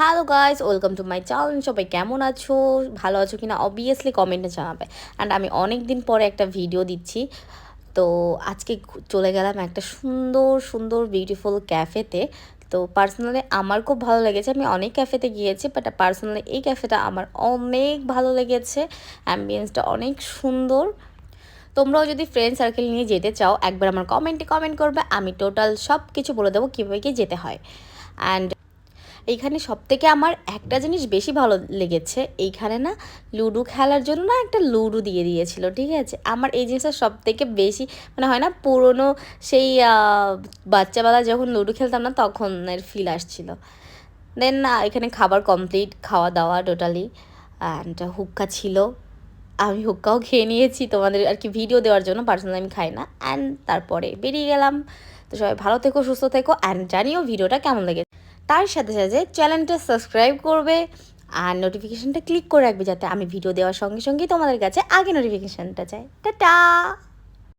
Hello guys, welcome to my channel. সবাই কেমন আছো? ভালো আছো কিনা অবভিয়াসলি কমেন্টে জানাবে। অ্যান্ড আমি অনেক দিন পরে একটা ভিডিও দিচ্ছি। তো আজকে চলে গেলাম একটা সুন্দর সুন্দর বিউটিফুল ক্যাফেতে। তো পার্সোনালি আমার খুব ভালো লেগেছে। আমি অনেক ক্যাফেতে গিয়েছি, বাট পার্সোনালি এই ক্যাফেটা আমার অনেক ভালো লেগেছে। অ্যাম্বিয়েন্সটা অনেক সুন্দর। তোমরাও যদি ফ্রেন্ড সার্কেল নিয়ে যেতে চাও, একবার আমার কমেন্টে কমেন্ট করবে, আমি টোটাল সব কিছু বলে দেবো কীভাবে কি যেতে হয়। অ্যান্ড এইখানে সবথেকে আমার একটা জিনিস বেশি ভালো লেগেছে, এইখানে না লুডো খেলার জন্য না একটা লুডো দিয়ে দিয়েছিল, ঠিক আছে। আমার এই জিনিসটা সবথেকে বেশি মানে হয় না পুরনো সেই বাচ্চাবেলা যখন লুডো খেলতাম না তখন এর ফিল আসছিল। দেন না এখানে খাবার কমপ্লিট, খাওয়া দাওয়া টোটালি। অ্যান্ড হুক্কা ছিল, আমি হুক্কাও খেয়ে নিয়েছি তোমাদের আর কি ভিডিও দেওয়ার জন্য, পার্সোনালি আমি খাই না। অ্যান্ড তারপরে বেরিয়ে গেলাম। তো সবাই ভালো থেকো, সুস্থ থেকো, অ্যান্ড জানিও ভিডিওটা কেমন লেগেছে। তার সাথে সাথে চ্যানেলটা সাবস্ক্রাইব করবে আর নোটিফিকেশানটা ক্লিক করে রাখবে, যাতে আমি ভিডিও দেওয়ার সঙ্গে সঙ্গেই তোমাদের কাছে আগে নোটিফিকেশানটা যায়। টাটা।